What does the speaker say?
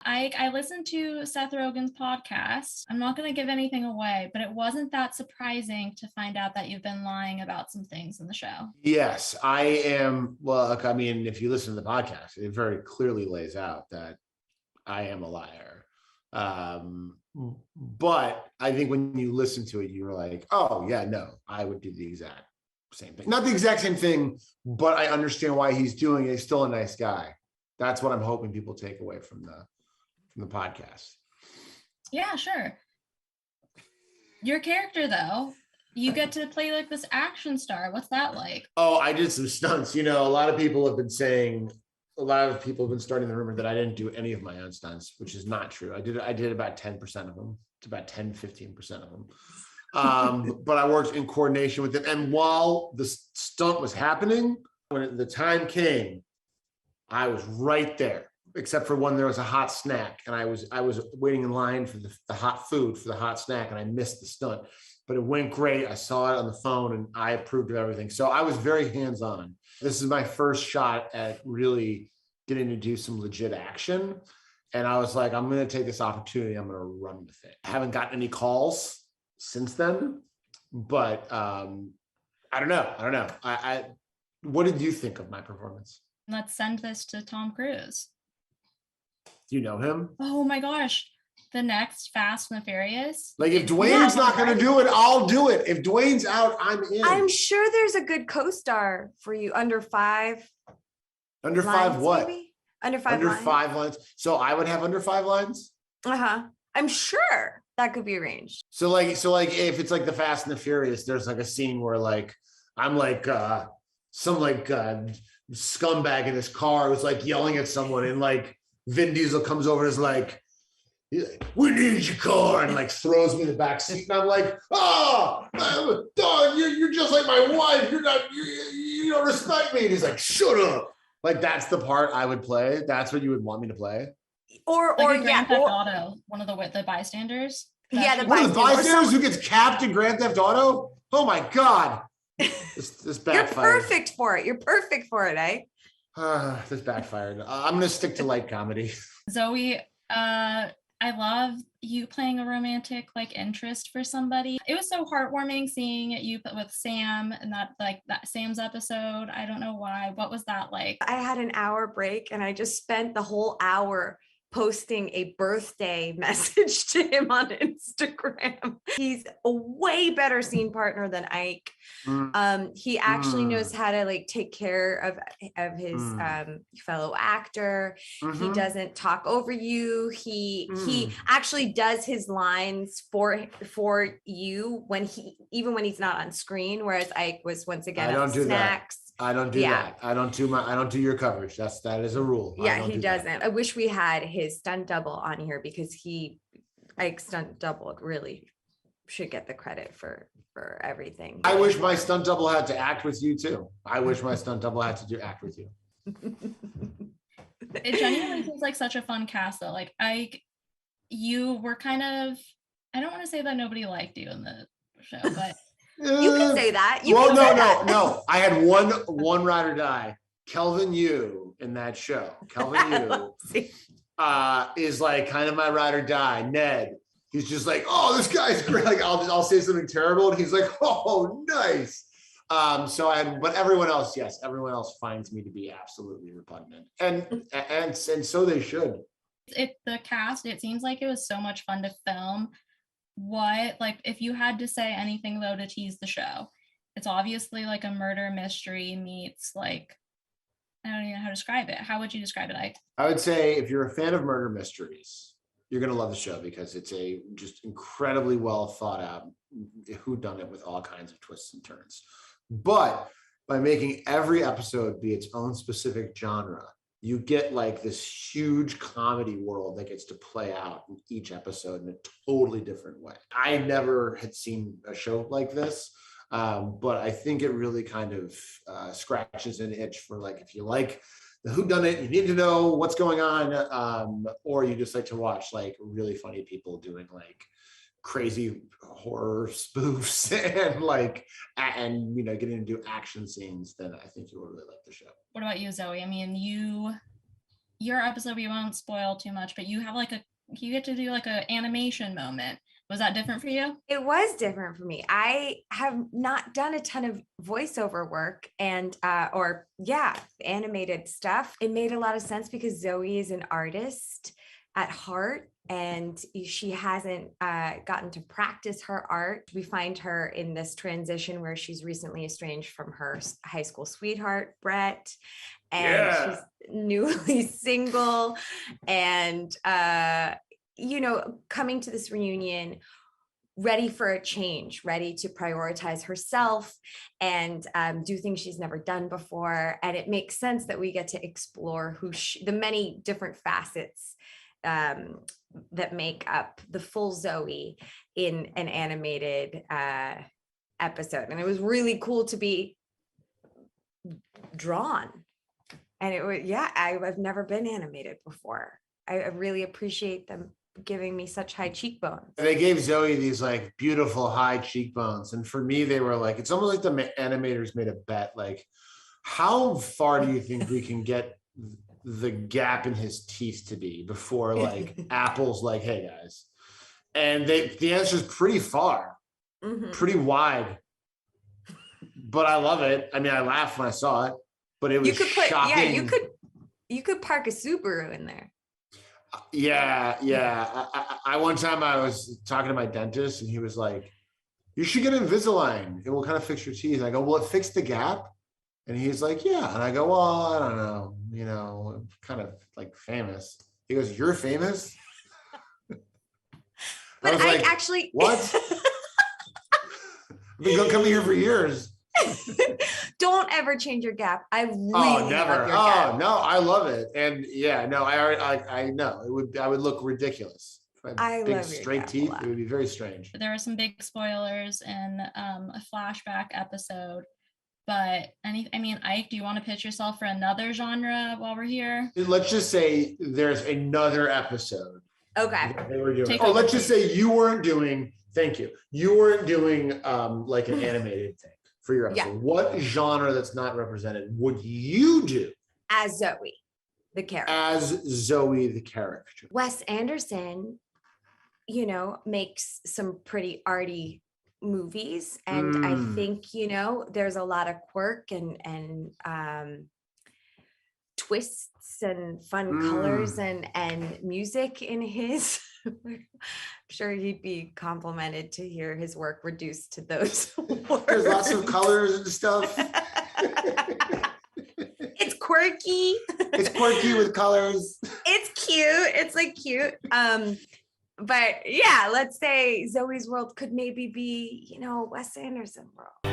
I listened to Seth Rogen's podcast. I'm not going to give anything away, but it wasn't that surprising to find out that you've been lying about some things in the show. Yes, I am. Well, I mean, if you listen to the podcast, it very clearly lays out that I am a liar. But I think when you listen to it, you're like, oh, yeah, no, I would do the exact same thing. Not the exact same thing, but I understand why he's doing it. He's still a nice guy. That's what I'm hoping people take away from the podcast. Yeah, sure. Your character, though, you get to play like this action star. What's that like? Oh, I did some stunts. You know, a lot of people have been starting the rumor that I didn't do any of my own stunts, which is not true. I did about 10% of them. It's about 10-15% of them. But I worked in coordination with them. And while the stunt was happening, when the time came, I was right there, except for when there was a hot snack. And I was waiting in line for the hot food, for the hot snack, and I missed the stunt. But it went great. I saw it on the phone and I approved of everything. So I was very hands-on. This is my first shot at really getting to do some legit action. And I was like, I'm going to take this opportunity. I'm going to run with it. I haven't gotten any calls since then, but I don't know. What did you think of my performance? Let's send this to Tom Cruise. Do you know him? Oh my gosh. The next Fast and the Furious. Like if Dwayne's not going to do it, I'll do it. If Dwayne's out, I'm in. I'm sure there's a good co-star for you. Under 5. Under 5 what? Maybe? Under 5 lines. 5 lines. So I would have under 5 lines? Uh-huh. I'm sure that could be arranged. So like if it's like the Fast and the Furious, there's like a scene where like I'm like some like scumbag in his car who's like yelling at someone, and like Vin Diesel comes over and is like, we need your car, and like throws me in the back seat, and I'm like, oh, dog, you're just like my wife. You don't respect me. And he's like, shut up. Like that's the part I would play. That's what you would want me to play. Or Grand Theft Auto, one of the bystanders. Yeah, one of the bystanders who gets capped in Grand Theft Auto. Oh my god, this backfired. You're perfect for it, eh? This backfired. I'm gonna stick to light comedy. Zoe, I love you playing a romantic like interest for somebody. It was so heartwarming seeing you with Sam and that Sam's episode. I don't know why. What was that like? I had an hour break and I just spent the whole hour posting a birthday message to him on Instagram. He's a way better scene partner than Ike. He actually knows how to like take care of his fellow actor. He doesn't talk over you. He actually does his lines for you even when he's not on screen, whereas Ike was once again on snacks. I don't do that. I don't do your coverage. That is a rule. Yeah, he doesn't. I wish we had his stunt double on here because Ike's stunt double really should get the credit for everything. I wish my stunt double had to act with you too. I wish my stunt double had to act with you. It genuinely seems like such a fun cast though. Like Ike, you were kind of, I don't want to say that nobody liked you in the show, but you can say that. No. I had one ride or die. Kelvin Yu in that show. Kelvin Yu is like kind of my ride or die. Ned, he's just like, oh, this guy's great. Like I'll say something terrible, and he's like, oh, nice. So but everyone else finds me to be absolutely repugnant, and so they should. The cast, it seems like it was so much fun to film. What, like, if you had to say anything though to tease the show, it's obviously like a murder mystery meets like, I don't even know how to describe it. How would you describe it, Ike? I would say if you're a fan of murder mysteries, you're going to love the show because it's a just incredibly well thought out whodunit with all kinds of twists and turns. But by making every episode be its own specific genre, you get like this huge comedy world that gets to play out in each episode in a totally different way. I never had seen a show like this, but I think it really kind of scratches an itch for like, if you like the whodunit, you need to know what's going on, or you just like to watch like really funny people doing like crazy horror spoofs and you know, getting into action scenes, then I think you will really like the show. What about you, Zoe? I mean, your episode, we won't spoil too much, but you have like you get to do like an animation moment. Was that different for you? It was different for me. I have not done a ton of voiceover work and animated stuff. It made a lot of sense because Zoe is an artist at heart and she hasn't gotten to practice her art. We find her in this transition where she's recently estranged from her high school sweetheart, Brett, and she's newly single and coming to this reunion ready for a change, ready to prioritize herself and do things she's never done before. And it makes sense that we get to explore the many different facets that make up the full Zoe in an animated episode. And it was really cool to be drawn. And it was, I've never been animated before. I really appreciate them giving me such high cheekbones. And they gave Zoe these like beautiful high cheekbones. And for me, they were like, it's almost like the animators made a bet. Like, how far do you think we can get the gap in his teeth to be before like Apple's like, hey guys? And the answer is pretty far, pretty wide. But I love it. I mean, I laughed when I saw it, but it was shocking. You could park a Subaru in there. Yeah. I one time I was talking to my dentist and he was like, you should get Invisalign. It will kind of fix your teeth. And I go, will it fix the gap? And he's like, yeah. And I go, well, I don't know. I'm kind of like famous. He goes, you're famous? But I like, actually. What? I've been coming here for years. Don't ever change your gap. I really never. love your gap. No, I love it. And I know I would look ridiculous. I big love your straight gap teeth. It would be very strange. There were some big spoilers in a flashback episode. But Ike, do you want to pitch yourself for another genre while we're here? Let's just say there's another episode. Okay. They were doing. Let's just say you weren't doing. Thank you. You weren't doing like an animated thing for your episode. Yeah. What genre that's not represented would you do? As Zoe, the character. As Zoe, the character. Wes Anderson, makes some pretty arty movies. And I think, there's a lot of quirk and twists and fun colors and music in his. I'm sure he'd be complimented to hear his work reduced to those words. There's lots of colors and stuff. It's quirky. It's quirky with colors. It's cute. It's like cute. But let's say Zoe's world could maybe be, Wes Anderson world.